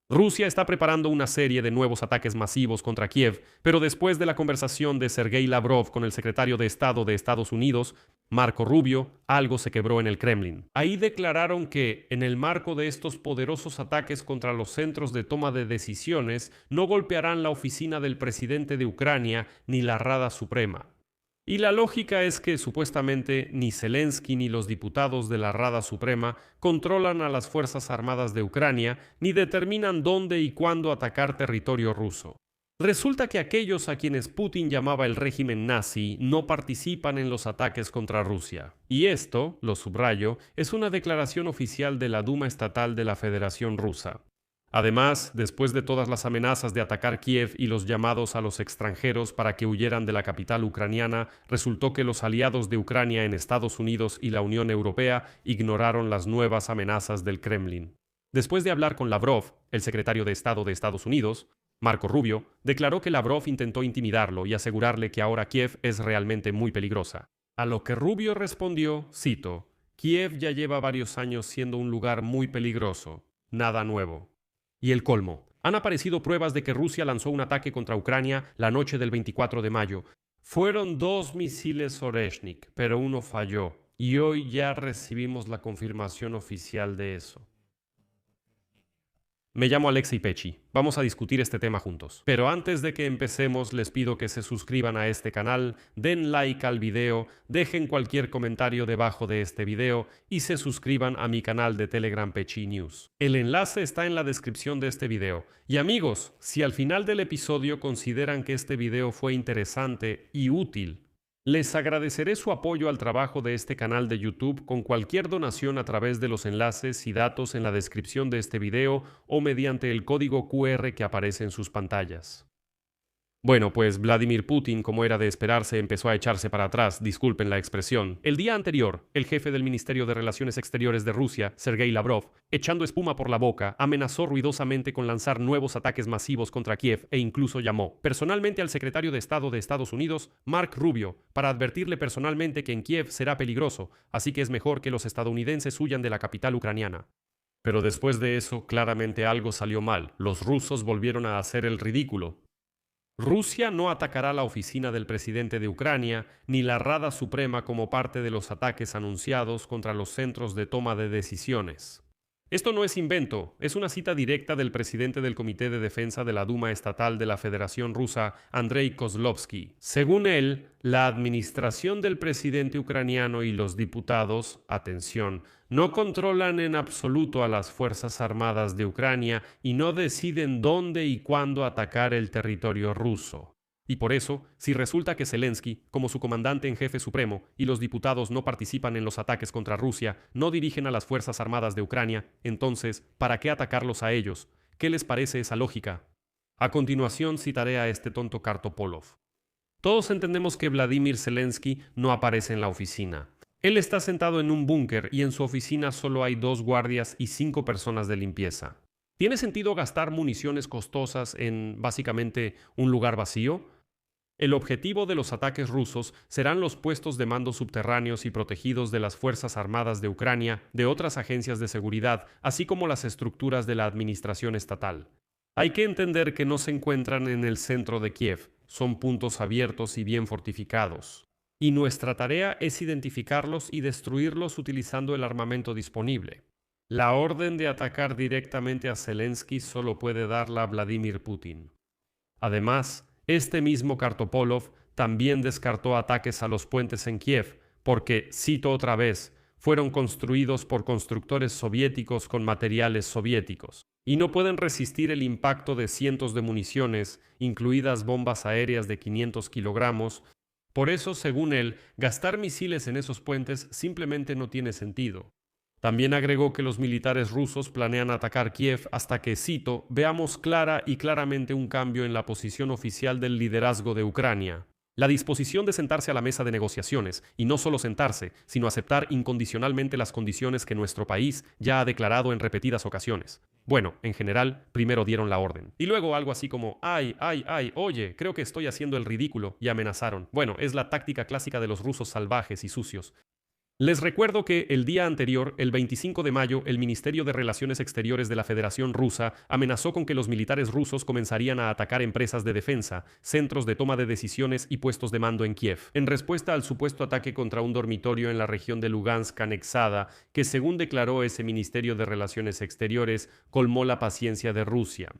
Rusia está preparando una serie de nuevos ataques masivos contra Kiev, pero después de la conversación de Sergei Lavrov con el secretario de Estado de Estados Unidos, Marco Rubio, algo se quebró en el Kremlin. Ahí declararon que, en el marco de estos poderosos ataques contra los centros de toma de decisiones, no golpearán la oficina del presidente de Ucrania ni la Rada Suprema. Y la lógica es que supuestamente ni Zelensky ni los diputados de la Rada Suprema controlan a las Fuerzas Armadas de Ucrania ni determinan dónde y cuándo atacar territorio ruso. Resulta que aquellos a quienes Putin llamaba el régimen nazi no participan en los ataques contra Rusia. Y esto, lo subrayo, es una declaración oficial de la Duma Estatal de la Federación Rusa. Además, después de todas las amenazas de atacar Kiev y los llamados a los extranjeros para que huyeran de la capital ucraniana, resultó que los aliados de Ucrania en Estados Unidos y la Unión Europea ignoraron las nuevas amenazas del Kremlin. Después de hablar con Lavrov, el secretario de Estado de Estados Unidos, Marco Rubio declaró que Lavrov intentó intimidarlo y asegurarle que ahora Kiev es realmente muy peligrosa. A lo que Rubio respondió, cito, «Kiev ya lleva varios años siendo un lugar muy peligroso. Nada nuevo». Y el colmo. Han aparecido pruebas de que Rusia lanzó un ataque contra Ucrania la noche del 24 de mayo. Fueron 2 misiles Oreshnik, pero uno falló. Y hoy ya recibimos la confirmación oficial de eso. Me llamo Alexei Pechi. Vamos a discutir este tema juntos. Pero antes de que empecemos, les pido que se suscriban a este canal, den like al video, dejen cualquier comentario debajo de este video y se suscriban a mi canal de Telegram Pechi News. El enlace está en la descripción de este video. Y amigos, si al final del episodio consideran que este video fue interesante y útil, les agradeceré su apoyo al trabajo de este canal de YouTube con cualquier donación a través de los enlaces y datos en la descripción de este video o mediante el código QR que aparece en sus pantallas. Bueno, pues Vladimir Putin, como era de esperarse, empezó a echarse para atrás, disculpen la expresión. El día anterior, el jefe del Ministerio de Relaciones Exteriores de Rusia, Sergei Lavrov, echando espuma por la boca, amenazó ruidosamente con lanzar nuevos ataques masivos contra Kiev e incluso llamó personalmente al secretario de Estado de Estados Unidos, Mark Rubio, para advertirle personalmente que en Kiev será peligroso, así que es mejor que los estadounidenses huyan de la capital ucraniana. Pero después de eso, claramente algo salió mal. Los rusos volvieron a hacer el ridículo. Rusia no atacará la oficina del presidente de Ucrania ni la Rada Suprema como parte de los ataques anunciados contra los centros de toma de decisiones. Esto no es invento, es una cita directa del presidente del Comité de Defensa de la Duma Estatal de la Federación Rusa, Andrei Kozlovsky. Según él, la administración del presidente ucraniano y los diputados, atención, no controlan en absoluto a las Fuerzas Armadas de Ucrania y no deciden dónde y cuándo atacar el territorio ruso. Y por eso, si resulta que Zelensky, como su comandante en jefe supremo, y los diputados no participan en los ataques contra Rusia, no dirigen a las Fuerzas Armadas de Ucrania, entonces, ¿para qué atacarlos a ellos? ¿Qué les parece esa lógica? A continuación citaré a este tonto Kartopolov. Todos entendemos que Vladimir Zelensky no aparece en la oficina. Él está sentado en un búnker y en su oficina solo hay 2 guardias y 5 personas de limpieza. ¿Tiene sentido gastar municiones costosas en, básicamente, un lugar vacío? El objetivo de los ataques rusos serán los puestos de mando subterráneos y protegidos de las Fuerzas Armadas de Ucrania, de otras agencias de seguridad, así como las estructuras de la administración estatal. Hay que entender que no se encuentran en el centro de Kiev, son puntos abiertos y bien fortificados. Y nuestra tarea es identificarlos y destruirlos utilizando el armamento disponible. La orden de atacar directamente a Zelensky solo puede darla Vladimir Putin. Además, este mismo Kartopolov también descartó ataques a los puentes en Kiev porque, cito otra vez, fueron construidos por constructores soviéticos con materiales soviéticos y no pueden resistir el impacto de cientos de municiones, incluidas bombas aéreas de 500 kilogramos. Por eso, según él, gastar misiles en esos puentes simplemente no tiene sentido. También agregó que los militares rusos planean atacar Kiev hasta que, cito, veamos clara y claramente un cambio en la posición oficial del liderazgo de Ucrania. La disposición de sentarse a la mesa de negociaciones, y no solo sentarse, sino aceptar incondicionalmente las condiciones que nuestro país ya ha declarado en repetidas ocasiones. Bueno, en general, primero dieron la orden. Y luego algo así como, ay, oye, creo que estoy haciendo el ridículo, y amenazaron. Bueno, es la táctica clásica de los rusos salvajes y sucios. Les recuerdo que el día anterior, el 25 de mayo, el Ministerio de Relaciones Exteriores de la Federación Rusa amenazó con que los militares rusos comenzarían a atacar empresas de defensa, centros de toma de decisiones y puestos de mando en Kiev, en respuesta al supuesto ataque contra un dormitorio en la región de Lugansk anexada, que según declaró ese Ministerio de Relaciones Exteriores, colmó la paciencia de Rusia.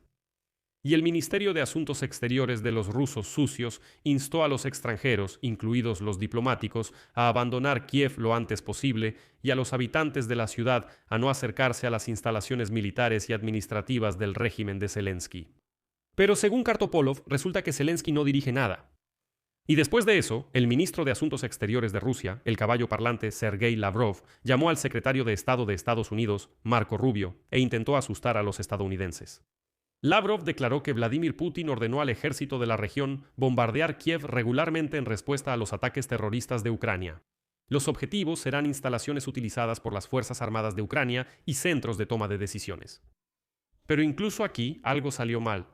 Y el Ministerio de Asuntos Exteriores de los rusos sucios instó a los extranjeros, incluidos los diplomáticos, a abandonar Kiev lo antes posible y a los habitantes de la ciudad a no acercarse a las instalaciones militares y administrativas del régimen de Zelensky. Pero según Kartopolov, resulta que Zelensky no dirige nada. Y después de eso, el ministro de Asuntos Exteriores de Rusia, el caballo parlante Sergei Lavrov, llamó al secretario de Estado de Estados Unidos, Marco Rubio, e intentó asustar a los estadounidenses. Lavrov declaró que Vladimir Putin ordenó al ejército de la región bombardear Kiev regularmente en respuesta a los ataques terroristas de Ucrania. Los objetivos serán instalaciones utilizadas por las Fuerzas Armadas de Ucrania y centros de toma de decisiones. Pero incluso aquí algo salió mal.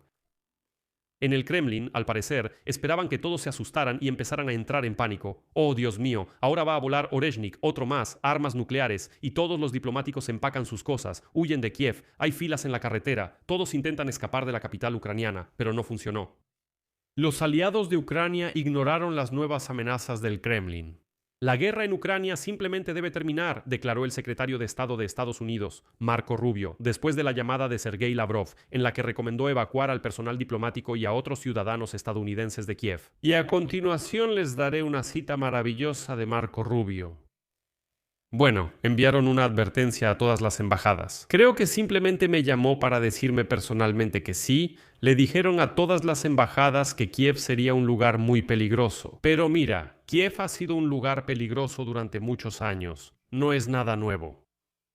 En el Kremlin, al parecer, esperaban que todos se asustaran y empezaran a entrar en pánico. ¡Oh, Dios mío! Ahora va a volar Oreshnik, otro más, armas nucleares, y todos los diplomáticos empacan sus cosas, huyen de Kiev, hay filas en la carretera, todos intentan escapar de la capital ucraniana, pero no funcionó. Los aliados de Ucrania ignoraron las nuevas amenazas del Kremlin. La guerra en Ucrania simplemente debe terminar, declaró el secretario de Estado de Estados Unidos, Marco Rubio, después de la llamada de Sergei Lavrov, en la que recomendó evacuar al personal diplomático y a otros ciudadanos estadounidenses de Kiev. Y a continuación les daré una cita maravillosa de Marco Rubio. Bueno, enviaron una advertencia a todas las embajadas. Creo que simplemente me llamó para decirme personalmente que sí. Le dijeron a todas las embajadas que Kiev sería un lugar muy peligroso. Pero mira, Kiev ha sido un lugar peligroso durante muchos años. No es nada nuevo.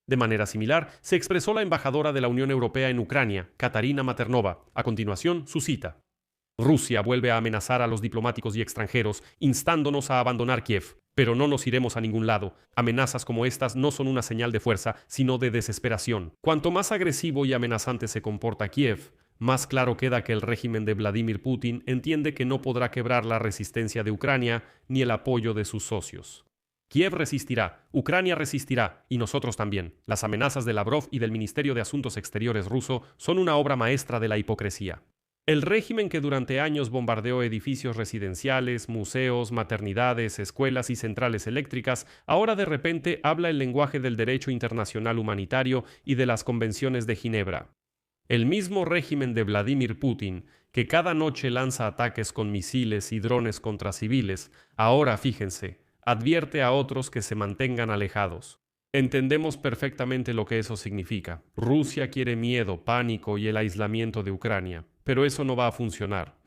De manera similar, se expresó la embajadora de la Unión Europea en Ucrania, Katarina Maternova. A continuación, su cita. Rusia vuelve a amenazar a los diplomáticos y extranjeros, instándonos a abandonar Kiev. Pero no nos iremos a ningún lado. Amenazas como estas no son una señal de fuerza, sino de desesperación. Cuanto más agresivo y amenazante se comporta Kiev, más claro queda que el régimen de Vladimir Putin entiende que no podrá quebrar la resistencia de Ucrania ni el apoyo de sus socios. Kiev resistirá, Ucrania resistirá, y nosotros también. Las amenazas de Lavrov y del Ministerio de Asuntos Exteriores ruso son una obra maestra de la hipocresía. El régimen que durante años bombardeó edificios residenciales, museos, maternidades, escuelas y centrales eléctricas, ahora de repente habla el lenguaje del derecho internacional humanitario y de las convenciones de Ginebra. El mismo régimen de Vladimir Putin, que cada noche lanza ataques con misiles y drones contra civiles, ahora, fíjense, advierte a otros que se mantengan alejados. Entendemos perfectamente lo que eso significa. Rusia quiere miedo, pánico y el aislamiento de Ucrania. Pero eso no va a funcionar.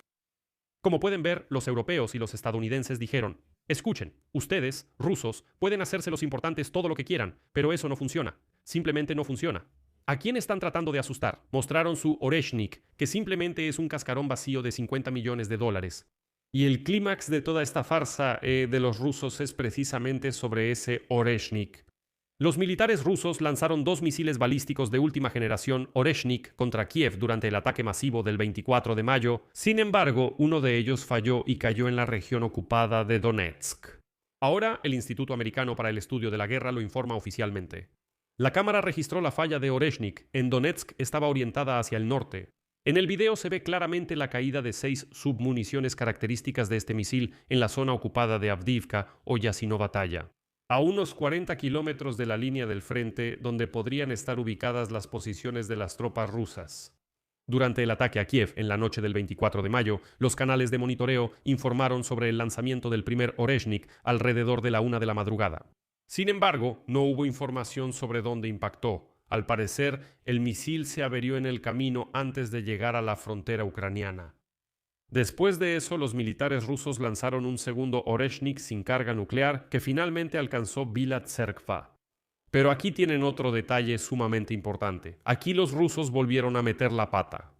Como pueden ver, los europeos y los estadounidenses dijeron, escuchen, ustedes, rusos, pueden hacerse los importantes todo lo que quieran, pero eso no funciona. Simplemente no funciona. ¿A quién están tratando de asustar? Mostraron su Oreshnik, que simplemente es un cascarón vacío de $50 millones. Y el clímax de toda esta farsa de los rusos es precisamente sobre ese Oreshnik. Los militares rusos lanzaron 2 misiles balísticos de última generación Oreshnik contra Kiev durante el ataque masivo del 24 de mayo. Sin embargo, uno de ellos falló y cayó en la región ocupada de Donetsk. Ahora, el Instituto Americano para el Estudio de la Guerra lo informa oficialmente. La cámara registró la falla de Oreshnik. En Donetsk estaba orientada hacia el norte. En el video se ve claramente la caída de 6 submuniciones características de este misil en la zona ocupada de Avdiivka o Yasino Batalla, a unos 40 kilómetros de la línea del frente donde podrían estar ubicadas las posiciones de las tropas rusas. Durante el ataque a Kiev en la noche del 24 de mayo, los canales de monitoreo informaron sobre el lanzamiento del primer Oreshnik alrededor de la 1 de la madrugada. Sin embargo, no hubo información sobre dónde impactó. Al parecer, el misil se averió en el camino antes de llegar a la frontera ucraniana. Después de eso, los militares rusos lanzaron un segundo Oreshnik sin carga nuclear que finalmente alcanzó Vila Tserkva. Pero aquí tienen otro detalle sumamente importante. Aquí los rusos volvieron a meter la pata.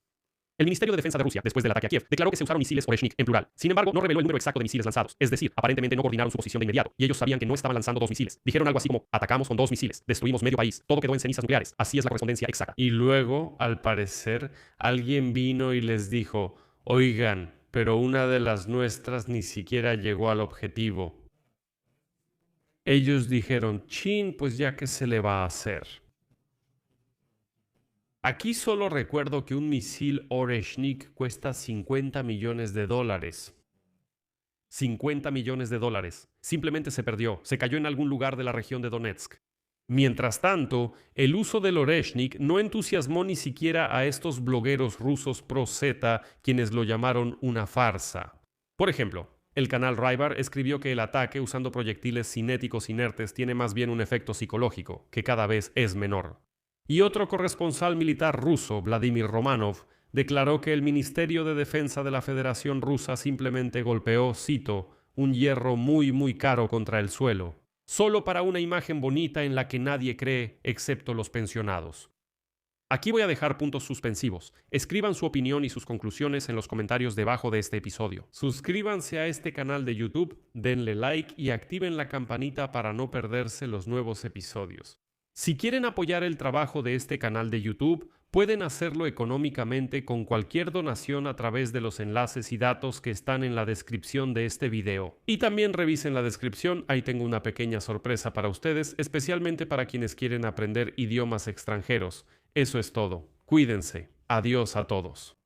El Ministerio de Defensa de Rusia, después del ataque a Kiev, declaró que se usaron misiles Oreshnik en plural. Sin embargo, no reveló el número exacto de misiles lanzados. Es decir, aparentemente no coordinaron su posición de inmediato, y ellos sabían que no estaban lanzando 2 misiles. Dijeron algo así como, atacamos con 2 misiles, destruimos medio país, todo quedó en cenizas nucleares. Así es la correspondencia exacta. Y luego, al parecer, alguien vino y les dijo, oigan, pero una de las nuestras ni siquiera llegó al objetivo. Ellos dijeron, chin, pues ya que se le va a hacer. Aquí solo recuerdo que un misil Oreshnik cuesta $50 millones. 50 millones de dólares. Simplemente se perdió, se cayó en algún lugar de la región de Donetsk. Mientras tanto, el uso del Oreshnik no entusiasmó ni siquiera a estos blogueros rusos pro-Z, quienes lo llamaron una farsa. Por ejemplo, el canal Rybar escribió que el ataque usando proyectiles cinéticos inertes tiene más bien un efecto psicológico, que cada vez es menor. Y otro corresponsal militar ruso, Vladimir Romanov, declaró que el Ministerio de Defensa de la Federación Rusa simplemente golpeó, cito, un hierro muy caro contra el suelo, solo para una imagen bonita en la que nadie cree excepto los pensionados. Aquí voy a dejar puntos suspensivos. Escriban su opinión y sus conclusiones en los comentarios debajo de este episodio. Suscríbanse a este canal de YouTube, denle like y activen la campanita para no perderse los nuevos episodios. Si quieren apoyar el trabajo de este canal de YouTube, pueden hacerlo económicamente con cualquier donación a través de los enlaces y datos que están en la descripción de este video. Y también revisen la descripción, ahí tengo una pequeña sorpresa para ustedes, especialmente para quienes quieren aprender idiomas extranjeros. Eso es todo. Cuídense. Adiós a todos.